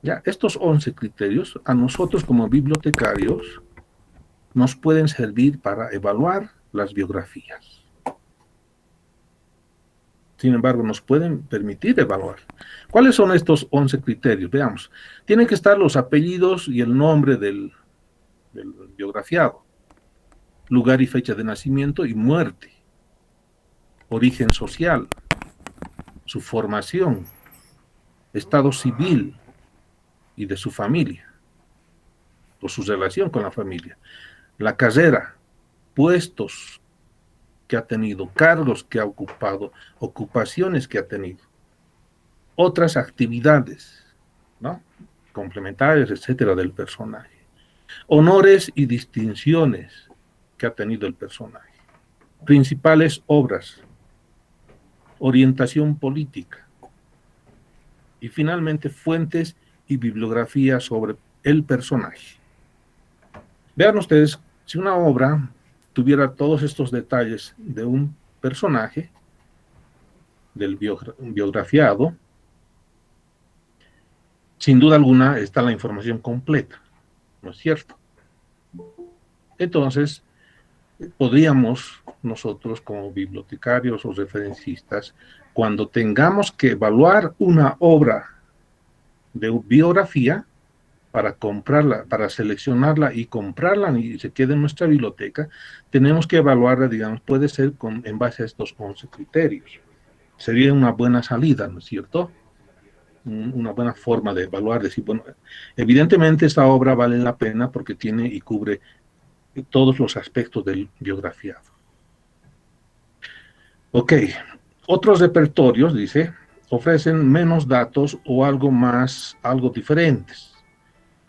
Ya, estos 11 criterios a nosotros como bibliotecarios nos pueden servir para evaluar las biografías. Sin embargo, nos pueden permitir evaluar. ¿Cuáles son estos 11 criterios? Veamos. Tienen que estar los apellidos y el nombre del biografiado, lugar y fecha de nacimiento y muerte, origen social, su formación, estado civil y de su familia, o su relación con la familia, la carrera, puestos que ha tenido, cargos que ha ocupado, ocupaciones que ha tenido, otras actividades, ¿no? Complementarias, etcétera, del personaje, honores y distinciones que ha tenido el personaje, principales obras, orientación política y finalmente fuentes y bibliografía sobre el personaje. Vean ustedes, si una obra tuviera todos estos detalles de un personaje, del biografiado, sin duda alguna está la información completa, ¿no es cierto? Entonces, podríamos nosotros como bibliotecarios o referencistas, cuando tengamos que evaluar una obra de biografía, para comprarla, para seleccionarla y comprarla y se quede en nuestra biblioteca, tenemos que evaluarla, digamos, puede ser en base a estos 11 criterios. Sería una buena salida, ¿no es cierto? Una buena forma de evaluar, decir, bueno, evidentemente esta obra vale la pena porque tiene y cubre todos los aspectos del biografiado. Ok, otros repertorios, dice, ofrecen menos datos o algo más, algo diferentes.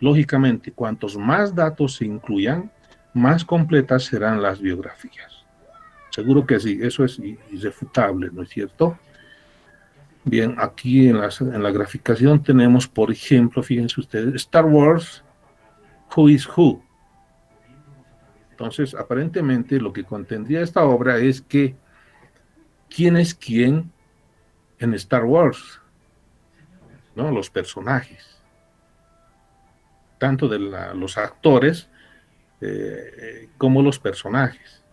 Lógicamente, cuantos más datos se incluyan, más completas serán las biografías. Seguro que sí, eso es irrefutable, ¿no es cierto? Bien, aquí en la graficación tenemos, por ejemplo, fíjense ustedes, Star Wars, Who is Who. Entonces, aparentemente lo que contendría esta obra es que quién es quién en Star Wars, ¿no? Los personajes, tanto de los actores como los personajes.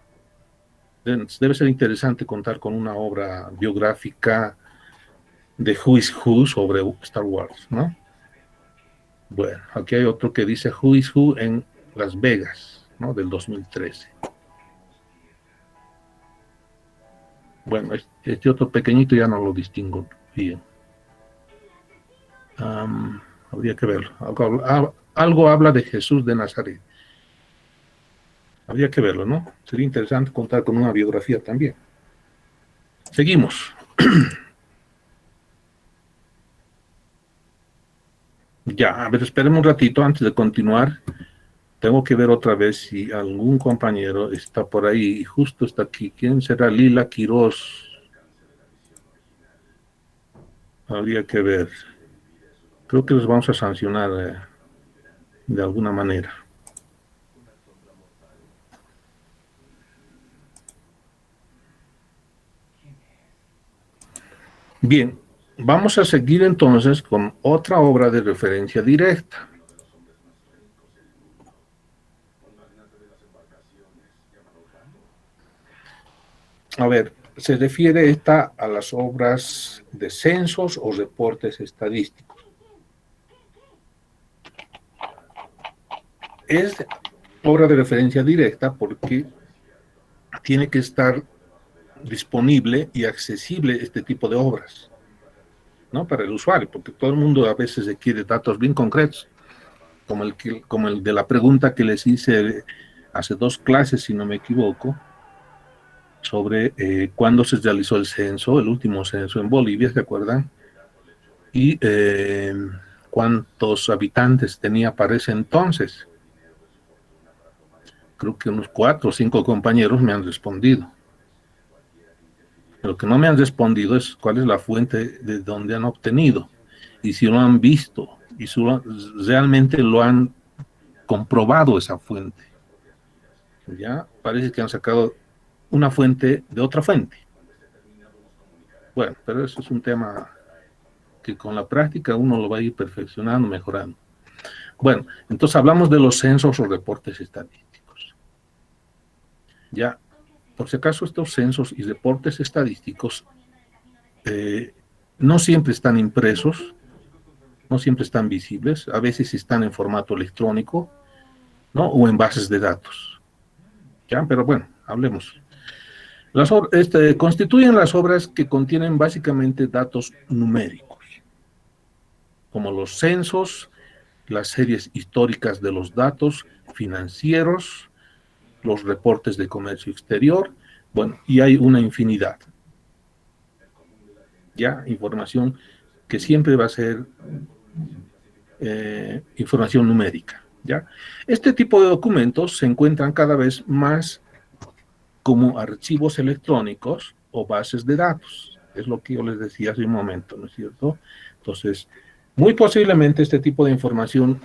Debe ser interesante contar con una obra biográfica de Who is Who sobre Star Wars, ¿no? Bueno, aquí hay otro que dice Who is Who en Las Vegas, ¿no? Del 2013. Bueno, este otro pequeñito ya no lo distingo bien. Habría que verlo. Algo habla de Jesús de Nazaret. Habría que verlo, ¿no? Sería interesante contar con una biografía también. Seguimos. Ya, a ver, esperemos un ratito antes de continuar. Tengo que ver otra vez si algún compañero está por ahí y justo está aquí. ¿Quién será? Lila Quiroz. Habría que ver. Creo que los vamos a sancionar de alguna manera. Bien, vamos a seguir entonces con otra obra de referencia directa. A ver, se refiere esta a las obras de censos o reportes estadísticos. Es obra de referencia directa porque tiene que estar disponible y accesible este tipo de obras, ¿no? Para el usuario, porque todo el mundo a veces requiere datos bien concretos, como el de la pregunta que les hice hace 2 clases, si no me equivoco, sobre cuándo se realizó el censo, el último censo en Bolivia, ¿se acuerdan? Y cuántos habitantes tenía para ese entonces. Creo que unos 4 o 5 compañeros me han respondido. Lo que no me han respondido es cuál es la fuente de donde han obtenido y si lo han visto y si realmente lo han comprobado esa fuente. Ya parece que han sacado una fuente de otra fuente. Bueno, pero eso es un tema que con la práctica uno lo va a ir perfeccionando, mejorando. Bueno, entonces hablamos de los censos o reportes estadísticos. Ya, por si acaso, estos censos y reportes estadísticos no siempre están impresos, no siempre están visibles, a veces están en formato electrónico, ¿no? O en bases de datos. ¿Ya? Pero bueno, hablemos. Constituyen las obras que contienen básicamente datos numéricos, como los censos, las series históricas de los datos financieros, los reportes de comercio exterior, bueno, y hay una infinidad. Ya, información que siempre va a ser información numérica. ¿Ya? Este tipo de documentos se encuentran cada vez más como archivos electrónicos o bases de datos. Es lo que yo les decía hace un momento, ¿no es cierto? Entonces, muy posiblemente este tipo de información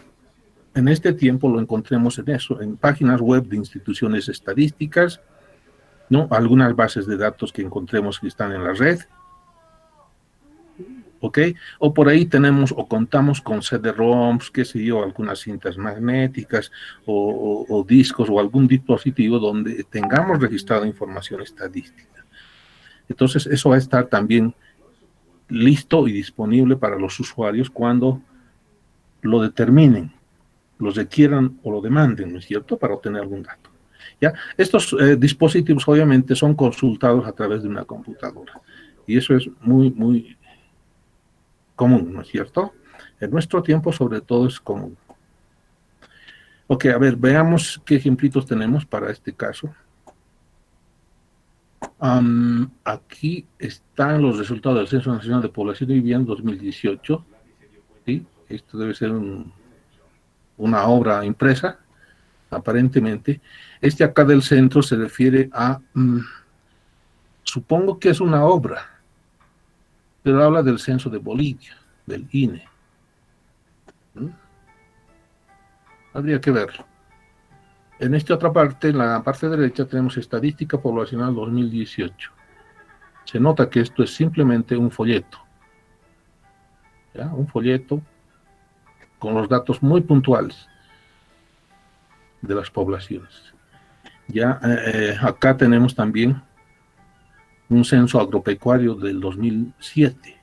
en este tiempo lo encontremos en eso, en páginas web de instituciones estadísticas, ¿no? Algunas bases de datos que encontremos que están en la red, ¿ok? O por ahí tenemos o contamos con CD-ROMs, qué sé yo, algunas cintas magnéticas o discos o algún dispositivo donde tengamos registrada información estadística. Entonces, eso va a estar también listo y disponible para los usuarios cuando lo determinen, lo requieran o lo demanden, ¿no es cierto?, para obtener algún dato. ¿Ya? Estos dispositivos obviamente son consultados a través de una computadora y eso es muy común, ¿no es cierto? En nuestro tiempo sobre todo es común. Ok, a ver, veamos qué ejemplitos tenemos para este caso. Aquí están los resultados del Censo Nacional de Población y Vivienda 2018. ¿Sí? Esto debe ser una obra impresa, aparentemente. Este acá del centro se refiere a, supongo que es una obra, pero habla del censo de Bolivia, del INE. Habría que verlo. En esta otra parte, en la parte derecha, tenemos Estadística Poblacional 2018. Se nota que esto es simplemente un folleto. ¿Ya? Un folleto con los datos muy puntuales de las poblaciones. Ya acá tenemos también un censo agropecuario del 2007.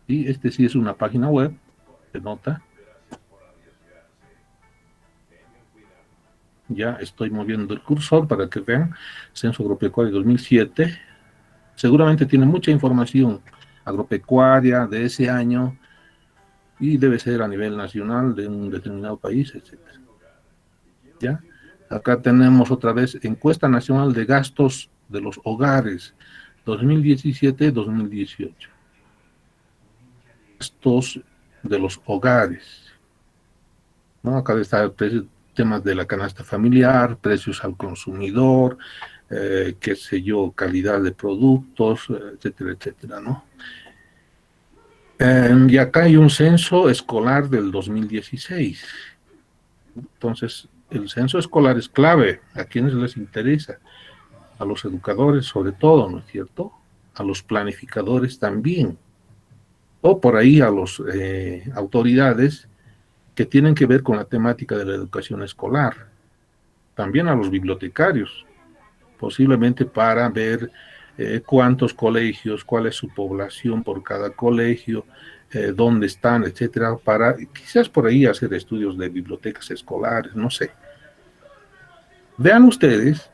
Y este sí es una página web, se nota. Ya estoy moviendo el cursor para que vean. Censo agropecuario 2007. Seguramente tiene mucha información agropecuaria de ese año y debe ser a nivel nacional de un determinado país, etc. ¿Ya? Acá tenemos otra vez encuesta nacional de gastos de los hogares 2017-2018. Gastos de los hogares, ¿no? Acá está el precio, temas de la canasta familiar, precios al consumidor, qué sé yo, calidad de productos, etcétera, etcétera, ¿no? Y acá hay un censo escolar del 2016. Entonces, el censo escolar es clave. ¿A quienes les interesa? A los educadores sobre todo, ¿no es cierto? A los planificadores también. O por ahí a las autoridades que tienen que ver con la temática de la educación escolar. También a los bibliotecarios, posiblemente para ver cuántos colegios, cuál es su población por cada colegio, dónde están, etcétera, para quizás por ahí hacer estudios de bibliotecas escolares, no sé. Vean ustedes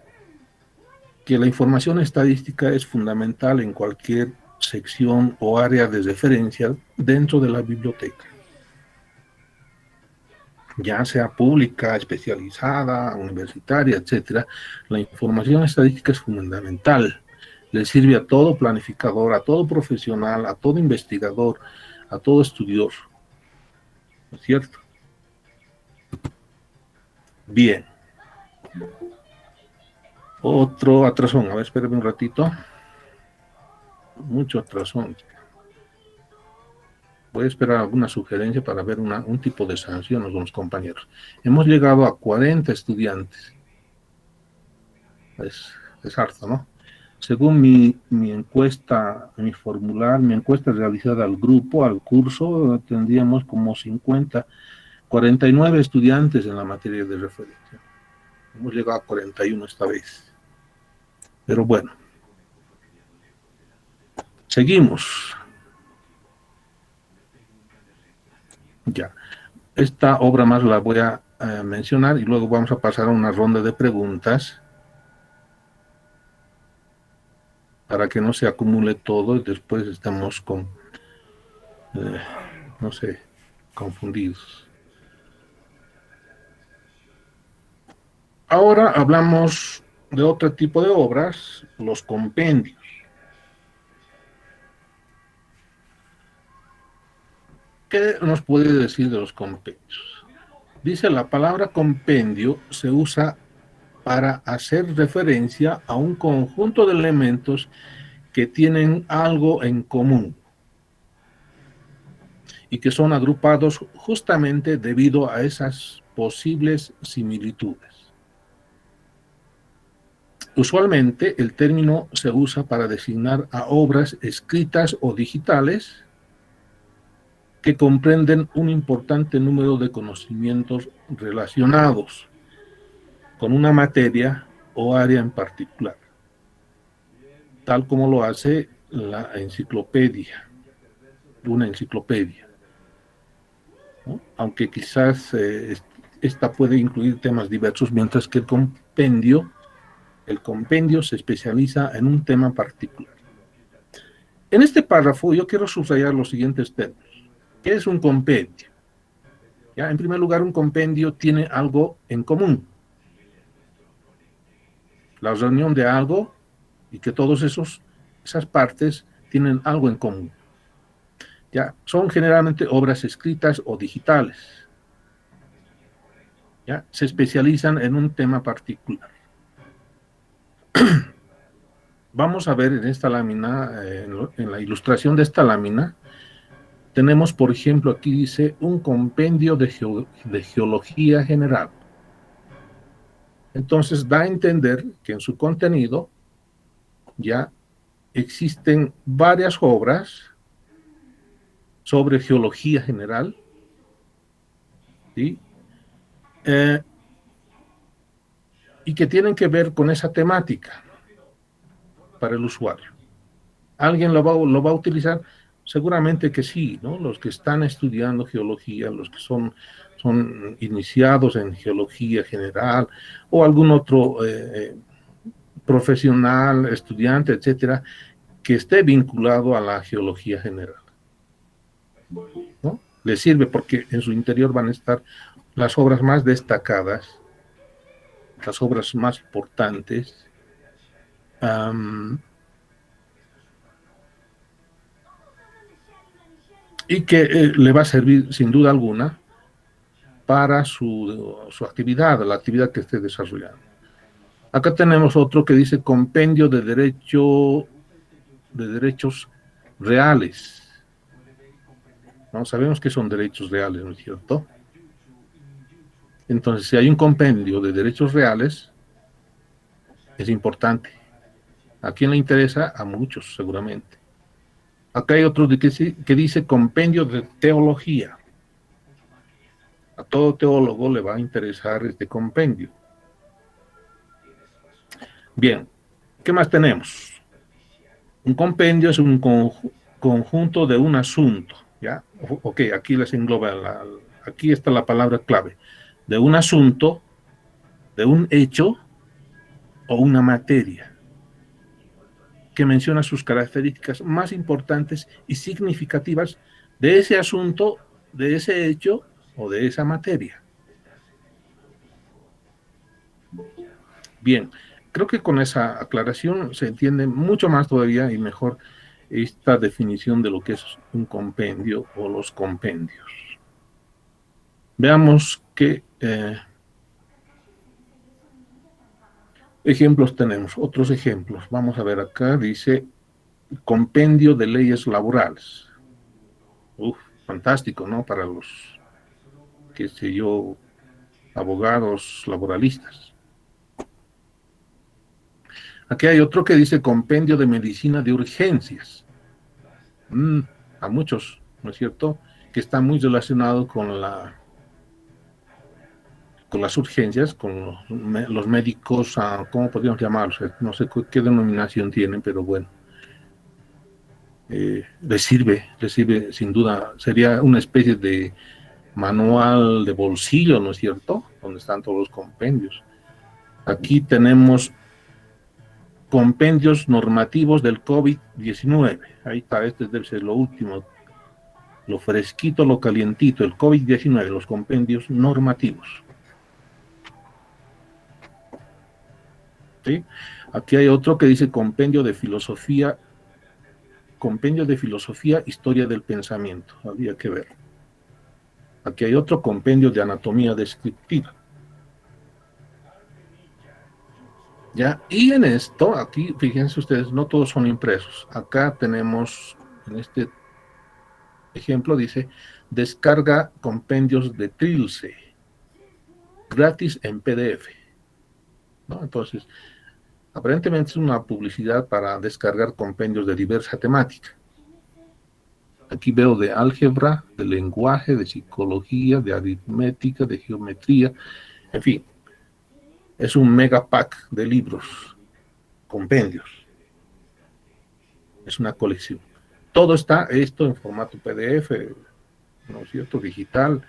que la información estadística es fundamental en cualquier sección o área de referencia dentro de la biblioteca, ya sea pública, especializada, universitaria, etcétera. La información estadística es fundamental. Le sirve a todo planificador, a todo profesional, a todo investigador, a todo estudioso. ¿No es cierto? Bien. Otro atrasón. A ver, espérame un ratito. Mucho atrasón. Voy a esperar alguna sugerencia para ver un tipo de sanción a los compañeros. Hemos llegado a 40 estudiantes. Es harto, ¿no? Según mi encuesta, mi encuesta realizada al grupo, al curso, tendríamos como 49 estudiantes en la materia de referencia. Hemos llegado a 41 esta vez. Pero bueno, seguimos. Ya. Esta obra más la voy a mencionar y luego vamos a pasar a una ronda de preguntas para que no se acumule todo y después estamos no sé, confundidos. Ahora hablamos de otro tipo de obras, los compendios. ¿Qué nos puede decir de los compendios? Dice, la palabra compendio se usa para hacer referencia a un conjunto de elementos que tienen algo en común y que son agrupados justamente debido a esas posibles similitudes. Usualmente el término se usa para designar a obras escritas o digitales que comprenden un importante número de conocimientos relacionados con una materia o área en particular, tal como lo hace la enciclopedia, una enciclopedia, ¿no? Aunque quizás esta puede incluir temas diversos, mientras que el compendio se especializa en un tema particular. En este párrafo yo quiero subrayar los siguientes términos. ¿Qué es un compendio? Ya, en primer lugar, un compendio tiene algo en común. La reunión de algo y que todas esas partes tienen algo en común. Ya, son generalmente obras escritas o digitales. Ya, se especializan en un tema particular. Vamos a ver en esta lámina, en la ilustración de esta lámina, tenemos, por ejemplo, aquí dice un compendio de geología general. Entonces da a entender que en su contenido ya existen varias obras sobre geología general, ¿sí? Y que tienen que ver con esa temática para el usuario. ¿Alguien lo va a utilizar? Seguramente que sí, ¿no? Los que están estudiando geología, los que son iniciados en geología general o algún otro profesional, estudiante, etcétera, que esté vinculado a la geología general, ¿no? Les sirve porque en su interior van a estar las obras más destacadas, las obras más importantes, y que le va a servir sin duda alguna para su actividad, la actividad que esté desarrollando. Acá tenemos otro que dice compendio de derechos reales. ¿No? Sabemos que son derechos reales, ¿no es cierto? Entonces, si hay un compendio de derechos reales, es importante. ¿A quién le interesa? A muchos, seguramente. Acá hay otro que dice compendio de teología. A todo teólogo le va a interesar este compendio. Bien, ¿qué más tenemos? Un compendio es un conjunto de un asunto, ¿ya? Ok, aquí les engloba, aquí está la palabra clave, de un asunto, de un hecho o una materia, que menciona sus características más importantes y significativas de ese asunto, de ese hecho o de esa materia. Bien, creo que con esa aclaración se entiende mucho más todavía y mejor esta definición de lo que es un compendio o los compendios. Veamos qué ejemplos tenemos, otros ejemplos. Vamos a ver acá, dice compendio de leyes laborales. Fantástico, ¿no? Para los, qué sé yo, abogados laboralistas. Aquí hay otro que dice compendio de medicina de urgencias. A muchos, ¿no es cierto?, que está muy relacionado con las urgencias, con los médicos, ¿cómo podríamos llamarlos? No sé qué denominación tienen, pero bueno, les sirve sin duda. Sería una especie de manual de bolsillo, ¿no es cierto?, donde están todos los compendios. Aquí tenemos compendios normativos del COVID-19. Ahí está, este debe ser lo último, lo fresquito, lo calientito, el COVID-19, los compendios normativos. ¿Sí? Aquí hay otro que dice compendio de filosofía, historia del pensamiento. Habría que ver. Aquí hay otro compendio de anatomía descriptiva. ¿Ya? Y en esto, aquí, fíjense ustedes, no todos son impresos. Acá tenemos, en este ejemplo, dice, descarga compendios de Trilce, gratis en PDF. ¿No? Entonces, aparentemente es una publicidad para descargar compendios de diversa temática. Aquí veo de álgebra, de lenguaje, de psicología, de aritmética, de geometría, en fin. Es un mega pack de libros, compendios. Es una colección. Todo está esto en formato PDF, ¿no es cierto?, digital,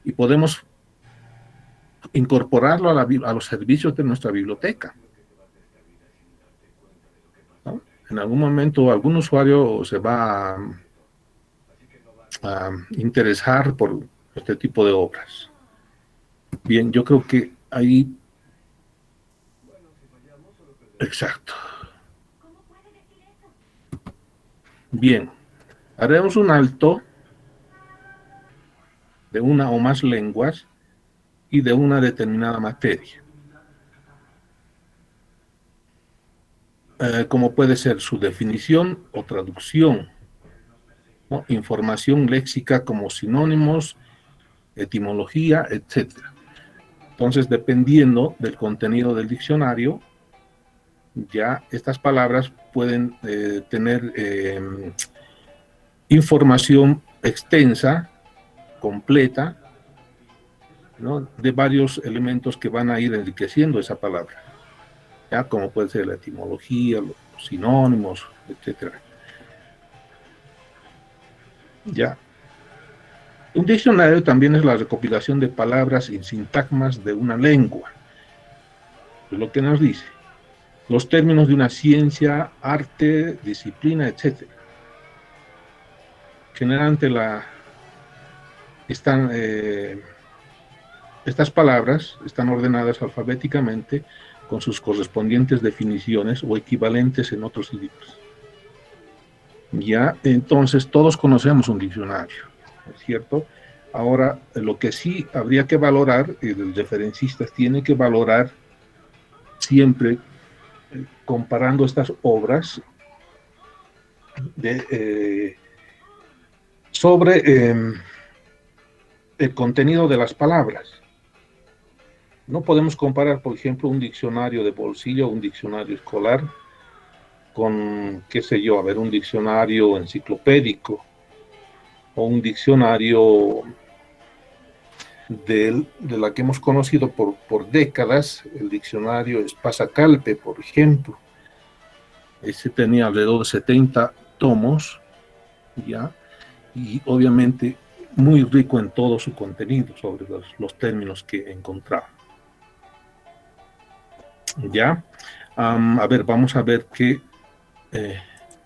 y podemos incorporarlo a los servicios de nuestra biblioteca, ¿no? En algún momento algún usuario se va a interesar por este tipo de obras. Bien, yo creo que ahí... Exacto. Bien, haremos un alto de una o más lenguas y de una determinada materia. Como puede ser su definición o traducción, ¿no? Información léxica como sinónimos, etimología, etc. Entonces, dependiendo del contenido del diccionario, ya estas palabras pueden tener información extensa, completa, ¿no?, de varios elementos que van a ir enriqueciendo esa palabra, ya como puede ser la etimología, los sinónimos, etcétera. Ya. Un diccionario también es la recopilación de palabras y sintagmas de una lengua. Es lo que nos dice. Los términos de una ciencia, arte, disciplina, etcétera. Generalmente estas palabras están ordenadas alfabéticamente con sus correspondientes definiciones o equivalentes en otros idiomas. Ya, entonces todos conocemos un diccionario, ¿no es cierto? Ahora, lo que sí habría que valorar, y los referencistas tienen que valorar siempre, comparando estas obras, sobre el contenido de las palabras. No podemos comparar, por ejemplo, un diccionario de bolsillo o un diccionario escolar con, qué sé yo, a ver, un diccionario enciclopédico o un diccionario de la que hemos conocido por décadas, el diccionario Espasa-Calpe, por ejemplo. Ese tenía alrededor de 70 tomos, ¿ya? Y obviamente muy rico en todo su contenido sobre los términos que encontraba. ¿Ya? A ver, vamos a ver qué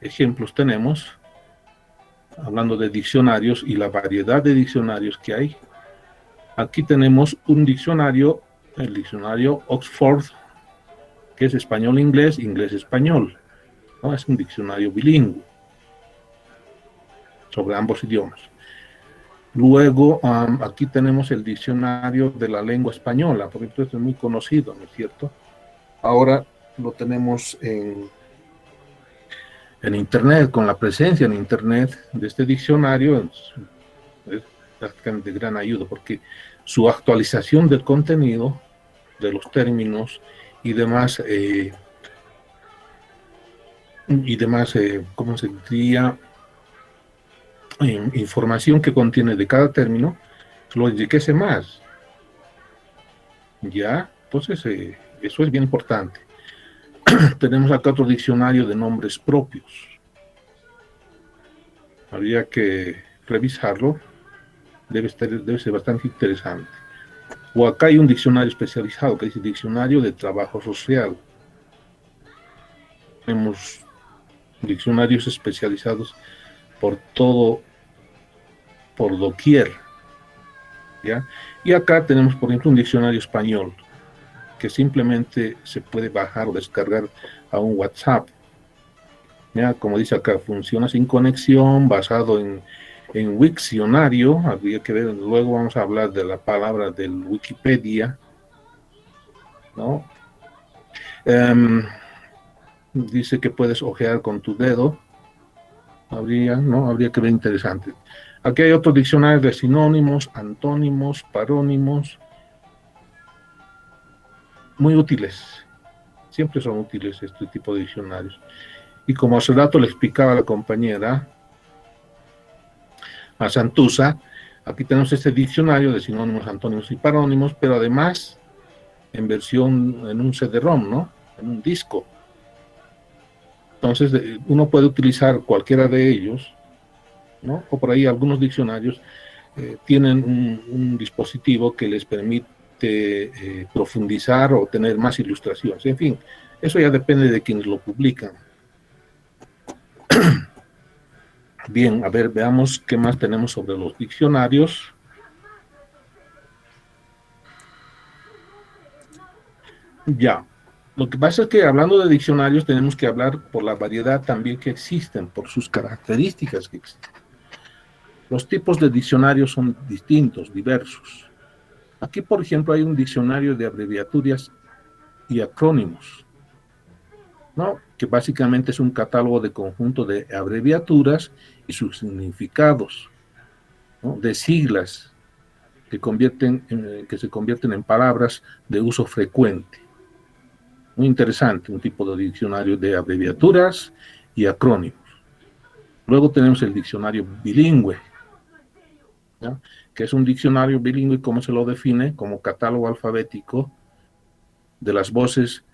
ejemplos tenemos, hablando de diccionarios y la variedad de diccionarios que hay. Aquí tenemos un diccionario, el diccionario Oxford, que es español-inglés, inglés-español, ¿no? Es un diccionario bilingüe sobre ambos idiomas. Luego, aquí tenemos el diccionario de la lengua española, porque esto es muy conocido, ¿no es cierto? Ahora lo tenemos en Internet, con la presencia en Internet de este diccionario, es prácticamente de gran ayuda, porque su actualización del contenido, de los términos y demás y demás, ¿cómo se diría? Información que contiene de cada término, lo enriquece más. ¿Ya? Entonces, eso es bien importante. Tenemos acá otro diccionario de nombres propios. Habría que revisarlo. Debe ser bastante interesante. O acá hay un diccionario especializado que dice Diccionario de Trabajo Social. Tenemos diccionarios especializados por todo, por doquier. ¿Ya? Y acá tenemos, por ejemplo, un diccionario español que simplemente se puede bajar o descargar a un WhatsApp. ¿Ya? Como dice acá, funciona sin conexión, basado en Wikcionario. Habría que ver, luego vamos a hablar de la palabra del Wikipedia, ¿no? Dice que puedes ojear con tu dedo. Habría que ver interesante. Aquí hay otro diccionario de sinónimos, antónimos, parónimos, muy útiles. Siempre son útiles este tipo de diccionarios. Y como hace rato le explicaba a la compañera, a Santusa, aquí tenemos este diccionario de sinónimos, antónimos y parónimos, pero además en versión, en un CD-ROM, ¿no? En un disco. Entonces, uno puede utilizar cualquiera de ellos, ¿no? O por ahí algunos diccionarios tienen un dispositivo que les permite profundizar o tener más ilustraciones. En fin, eso ya depende de quienes lo publican. Bien, a ver, veamos qué más tenemos sobre los diccionarios. Ya, lo que pasa es que hablando de diccionarios tenemos que hablar por la variedad también que existen, por sus características que existen. Los tipos de diccionarios son distintos, diversos. Aquí, por ejemplo, hay un diccionario de abreviaturas y acrónimos, ¿no? Que básicamente es un catálogo de conjunto de abreviaturas y sus significados, ¿no? De siglas que se convierten en palabras de uso frecuente. Muy interesante, un tipo de diccionario de abreviaturas y acrónimos. Luego tenemos el diccionario bilingüe, ¿ya? Que es un diccionario bilingüe, ¿cómo se lo define? Como catálogo alfabético de las voces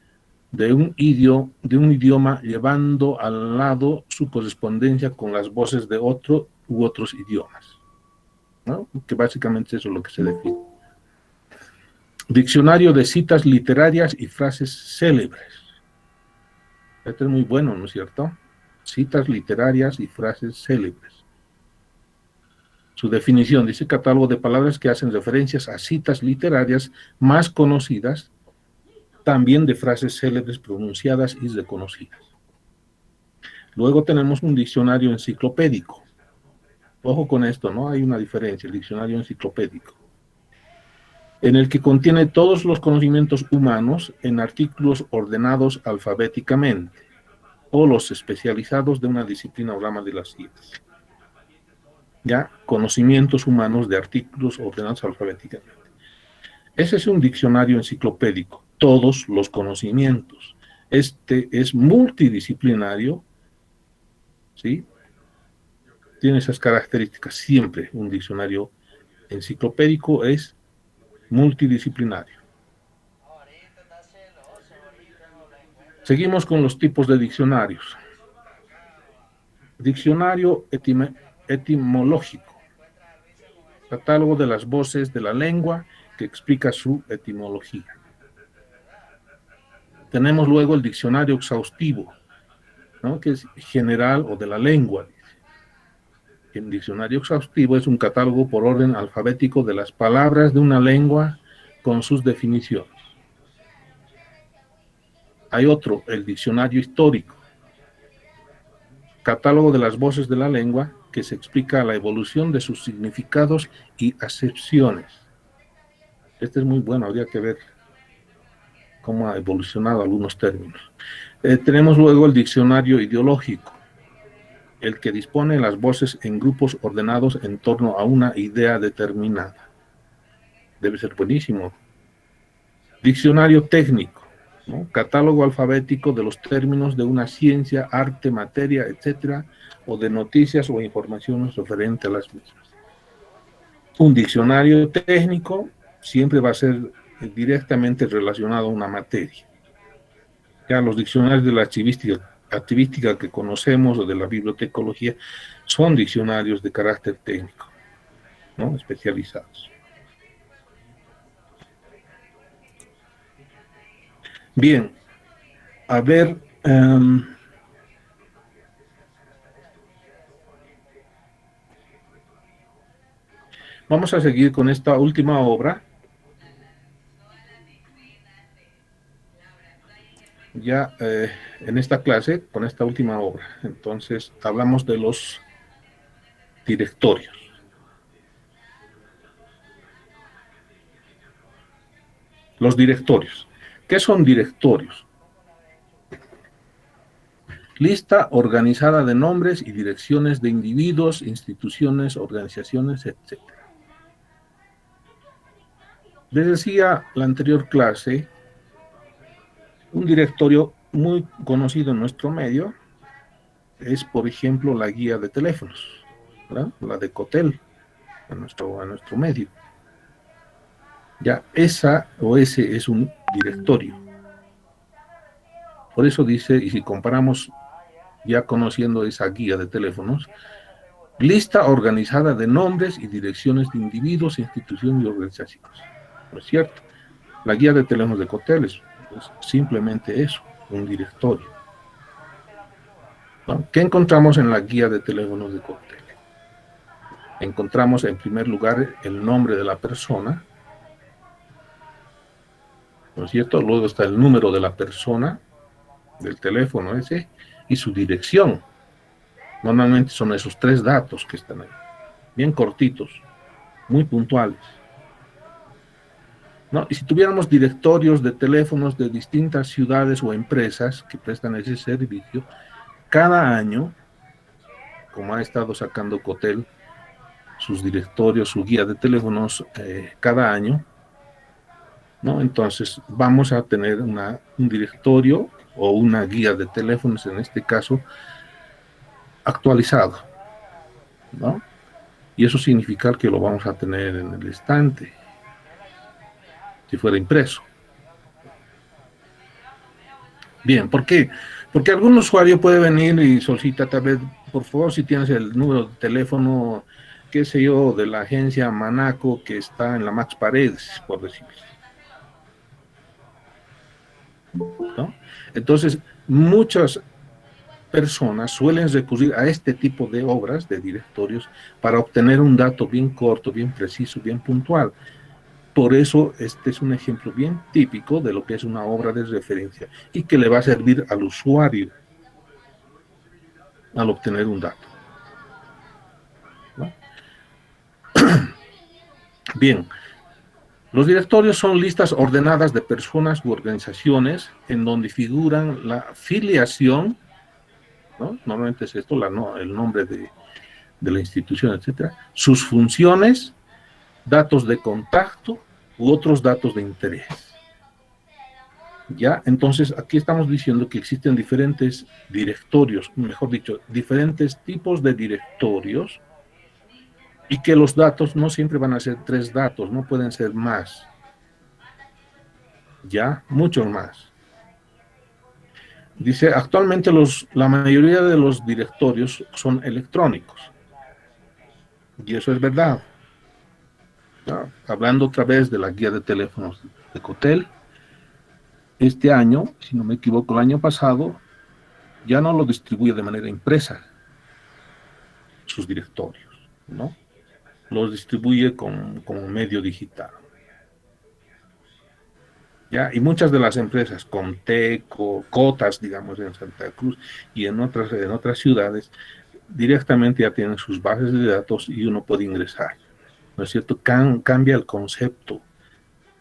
de un idioma, llevando al lado su correspondencia con las voces de otro u otros idiomas, ¿no? Que básicamente eso es lo que se define. Diccionario de citas literarias y frases célebres. Este es muy bueno, ¿no es cierto? Citas literarias y frases célebres. Su definición dice catálogo de palabras que hacen referencias a citas literarias más conocidas, también de frases célebres pronunciadas y reconocidas. Luego tenemos un diccionario enciclopédico. Ojo con esto, ¿no? Hay una diferencia, el diccionario enciclopédico, en el que contiene todos los conocimientos humanos en artículos ordenados alfabéticamente, o los especializados de una disciplina o rama de las ciencias. Ya, conocimientos humanos de artículos ordenados alfabéticamente. Ese es un diccionario enciclopédico, todos los conocimientos. Este es multidisciplinario, ¿sí? Tiene esas características. Siempre un diccionario enciclopédico es multidisciplinario. Seguimos con los tipos de diccionarios. Diccionario etimológico. Catálogo de las voces de la lengua que explica su etimología. Tenemos luego el diccionario exhaustivo, ¿no? Que es general o de la lengua. El diccionario exhaustivo es un catálogo por orden alfabético de las palabras de una lengua con sus definiciones. Hay otro, el diccionario histórico, catálogo de las voces de la lengua que se explica la evolución de sus significados y acepciones. Este es muy bueno, habría que ver cómo ha evolucionado algunos términos. Tenemos luego el diccionario ideológico, el que dispone las voces en grupos ordenados en torno a una idea determinada. Debe ser buenísimo. Diccionario técnico, ¿no? Catálogo alfabético de los términos de una ciencia, arte, materia, etcétera, o de noticias o informaciones referentes a las mismas. Un diccionario técnico siempre va a ser directamente relacionado a una materia. Ya los diccionarios de la archivística que conocemos o de la bibliotecología son diccionarios de carácter técnico, ¿no? Especializados. Bien, a ver, vamos a seguir con esta última obra. Ya en esta clase, con esta última obra. Entonces, hablamos de los directorios. Los directorios. ¿Qué son directorios? Lista organizada de nombres y direcciones de individuos, instituciones, organizaciones, etc. Les decía la anterior clase, un directorio muy conocido en nuestro medio es, por ejemplo, la guía de teléfonos, ¿verdad? La de Cotel, en nuestro medio. Ya, esa o ese es un directorio. Por eso dice, y si comparamos ya conociendo esa guía de teléfonos, lista organizada de nombres y direcciones de individuos, instituciones y organizaciones. ¿No es cierto? La guía de teléfonos de Cotel es simplemente eso, un directorio. ¿No? ¿Qué encontramos en la guía de teléfonos de Cotel? Encontramos en primer lugar el nombre de la persona, ¿no es cierto? Luego está el número de la persona, del teléfono ese, y su dirección. Normalmente son esos 3 datos que están ahí, bien cortitos, muy puntuales, ¿no? Y si tuviéramos directorios de teléfonos de distintas ciudades o empresas que prestan ese servicio, cada año, como ha estado sacando Cotel, sus directorios, su guía de teléfonos cada año, ¿no? Entonces vamos a tener un directorio o una guía de teléfonos, en este caso, actualizado, ¿no? Y eso significa que lo vamos a tener en el estante, si fuera impreso. Bien, ¿por qué? Porque algún usuario puede venir y solicita tal vez, por favor, si tienes el número de teléfono, qué sé yo, de la agencia Manaco que está en la Max Paredes, por decirlo. ¿No? Entonces, muchas personas suelen recurrir a este tipo de obras, de directorios, para obtener un dato bien corto, bien preciso, bien puntual. Por eso, este es un ejemplo bien típico de lo que es una obra de referencia y que le va a servir al usuario al obtener un dato, ¿no? Bien, los directorios son listas ordenadas de personas u organizaciones en donde figuran la filiación, ¿no? Normalmente es esto, el nombre de la institución, etcétera, sus funciones, datos de contacto u otros datos de interés. ¿Ya? Entonces, aquí estamos diciendo que existen diferentes directorios, mejor dicho, diferentes tipos de directorios, y que los datos no siempre van a ser 3 datos, no pueden ser más. ¿Ya? Muchos más. Dice, actualmente la mayoría de los directorios son electrónicos. Y eso es verdad. ¿No? Hablando otra vez de la guía de teléfonos de Cotel, este año, si no me equivoco, el año pasado, ya no lo distribuye de manera impresa, sus directorios, ¿no? Los distribuye como medio digital. ¿Ya? Y muchas de las empresas, Conteco, Cotas, digamos, en Santa Cruz y en otras ciudades, directamente ya tienen sus bases de datos y uno puede ingresar, ¿no es cierto? Cambia el concepto,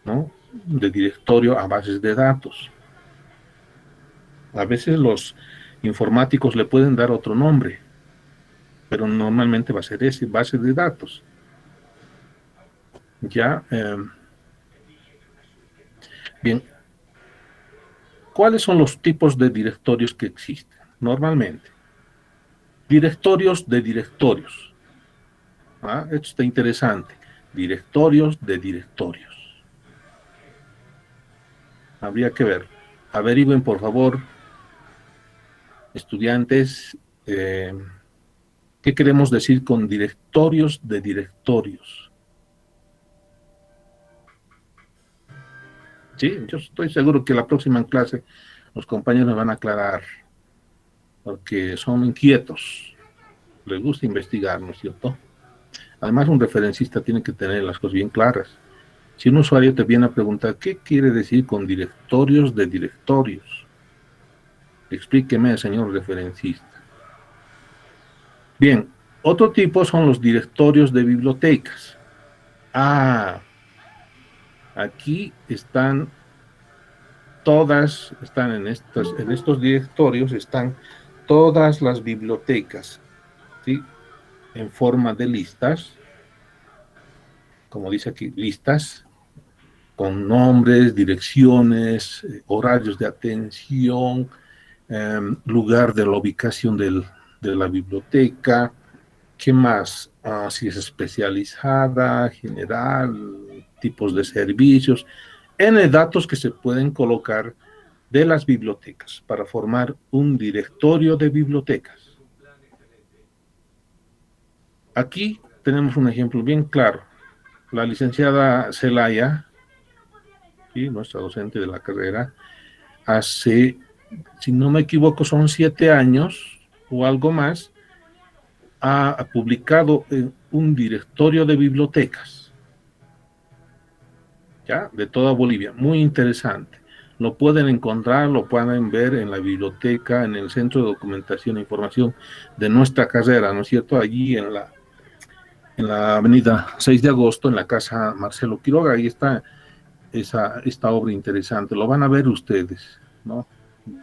¿no? De directorio a bases de datos. A veces los informáticos le pueden dar otro nombre, pero normalmente va a ser ese, base de datos. Ya, bien, ¿Cuáles son los tipos de directorios que existen? Normalmente, directorios de directorios. Esto está interesante. Directorios de directorios. Habría que ver. Averigüen, por favor, estudiantes, ¿qué queremos decir con directorios de directorios? Sí, yo estoy seguro que la próxima clase los compañeros van a aclarar, porque son inquietos, les gusta investigar, ¿no es cierto? Además, un referencista tiene que tener las cosas bien claras. Si un usuario te viene a preguntar, ¿qué quiere decir con directorios de directorios? Explíqueme, señor referencista. Bien, otro tipo son los directorios de bibliotecas. Aquí están están en estos directorios, están todas las bibliotecas, ¿sí? En forma de listas, como dice aquí, listas, con nombres, direcciones, horarios de atención, lugar de la ubicación de la biblioteca, ¿qué más? Si es especializada, general, tipos de servicios, N datos que se pueden colocar de las bibliotecas para formar un directorio de bibliotecas. Aquí tenemos un ejemplo bien claro. La licenciada Celaya, ¿sí?, nuestra docente de la carrera, hace, si no me equivoco, son 7 años o algo más, ha publicado un directorio de bibliotecas, ¿ya?, de toda Bolivia, muy interesante. Lo pueden encontrar, lo pueden ver en la biblioteca, en el Centro de Documentación e Información de nuestra carrera, ¿no es cierto?, allí en la avenida 6 de agosto, en la casa Marcelo Quiroga. Ahí está esta obra interesante, lo van a ver ustedes, ¿no?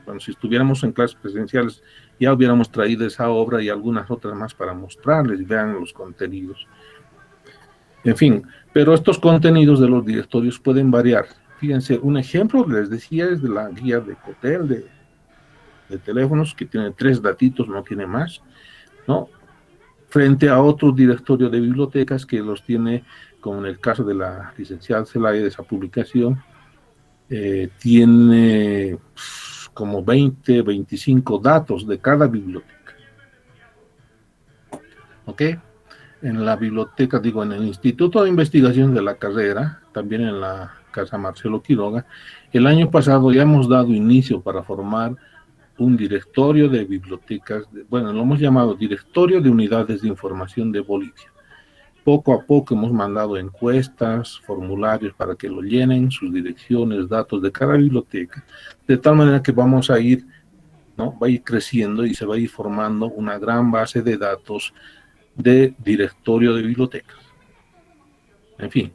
Bueno, si estuviéramos en clases presenciales, ya hubiéramos traído esa obra y algunas otras más para mostrarles, vean los contenidos. En fin, pero estos contenidos de los directorios pueden variar. Fíjense, un ejemplo, les decía, es de la guía de Cotel de teléfonos, que tiene 3 datitos, no tiene más, ¿no? Frente a otro directorio de bibliotecas que los tiene, como en el caso de la licenciada Celaya, de esa publicación, tiene como 20, 25 datos de cada biblioteca. ¿Ok? En la biblioteca, digo, en el Instituto de Investigación de la carrera, también en la Casa Marcelo Quiroga, el año pasado ya hemos dado inicio para formar un directorio de bibliotecas, bueno, lo hemos llamado Directorio de Unidades de Información de Bolivia. Poco a poco hemos mandado encuestas, formularios para que lo llenen, sus direcciones, datos de cada biblioteca, de tal manera que vamos a ir, ¿no?, va a ir creciendo y se va a ir formando una gran base de datos de directorio de bibliotecas. En fin.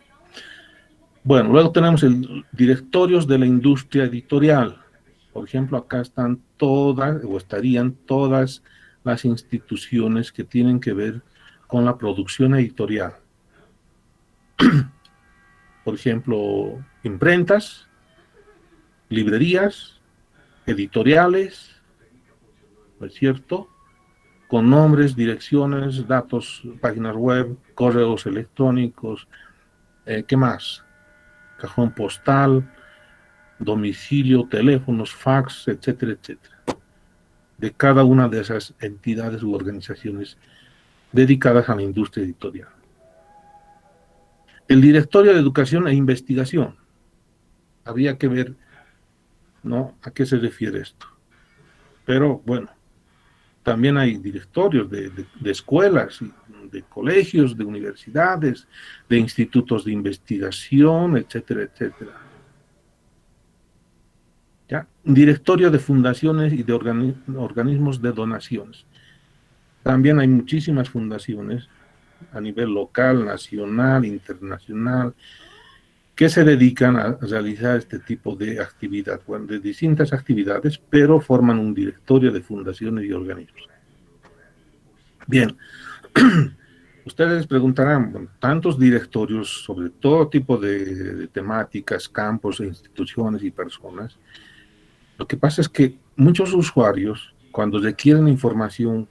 Bueno, luego tenemos el directorios de la industria editorial. Por ejemplo, acá están todas, o estarían todas las instituciones que tienen que ver con la producción editorial. Por ejemplo, imprentas, librerías, editoriales, ¿no es cierto?, con nombres, direcciones, datos, páginas web, correos electrónicos, ¿qué más? Cajón postal, domicilio, teléfonos, fax, etcétera, etcétera, de cada una de esas entidades u organizaciones dedicadas a la industria editorial. El Directorio de Educación e Investigación. Habría que ver, ¿no?, a qué se refiere esto. Pero bueno, también hay directorios de escuelas, de colegios, de universidades, de institutos de investigación, etcétera, etcétera. ¿Ya? Directorio de fundaciones y de organismos de donaciones. También hay muchísimas fundaciones a nivel local, nacional, internacional, que se dedican a realizar este tipo de actividad, bueno, de distintas actividades, pero forman un directorio de fundaciones y organismos. Bien, ustedes preguntarán, bueno, tantos directorios sobre todo tipo de temáticas, campos, instituciones y personas, Lo que pasa es que muchos usuarios, cuando requieren información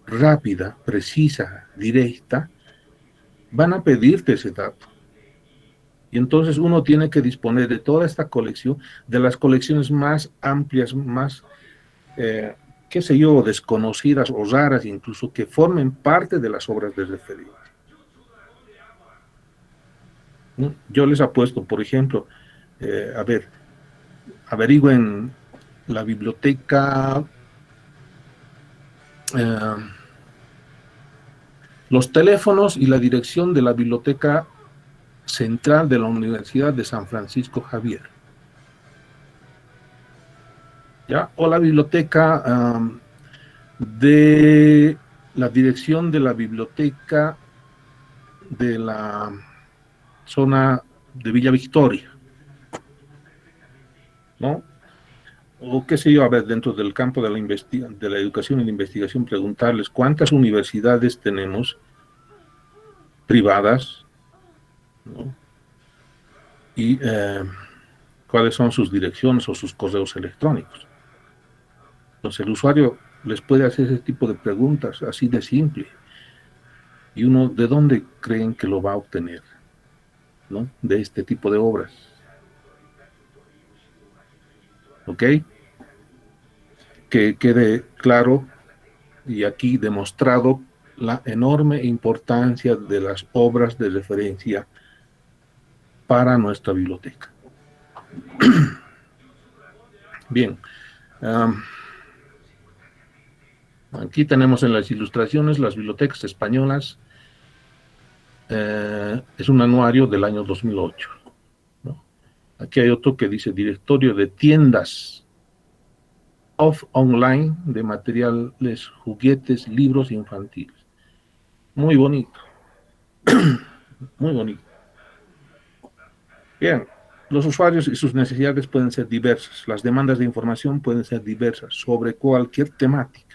rápida, precisa, directa, van a pedirte ese dato. Y entonces uno tiene que disponer de toda esta colección, de las colecciones más amplias, más, qué sé yo, desconocidas o raras, incluso que formen parte de las obras de referencia, ¿no? Yo les apuesto, por ejemplo, a ver, averigüen la biblioteca, eh, los teléfonos y la dirección de la biblioteca central de la Universidad de San Francisco Javier, ¿ya? O la biblioteca de la dirección de la biblioteca de la zona de Villa Victoria, ¿no? O qué sé yo, a ver, dentro del campo de la educación y la investigación, preguntarles cuántas universidades tenemos privadas, ¿no? Y cuáles son sus direcciones o sus correos electrónicos. Entonces el usuario les puede hacer ese tipo de preguntas así de simple. Y uno, ¿de dónde creen que lo va a obtener? ¿No? De este tipo de obras. ¿Ok? Que quede claro y aquí demostrado la enorme importancia de las obras de referencia para nuestra biblioteca. Bien, aquí tenemos en las ilustraciones las bibliotecas españolas. Es un anuario del año 2008, ¿no? Aquí hay otro que dice directorio de tiendas online de materiales, juguetes, libros infantiles. Muy bonito, muy bonito. Bien, los usuarios y sus necesidades pueden ser diversas. Las demandas de información pueden ser diversas sobre cualquier temática.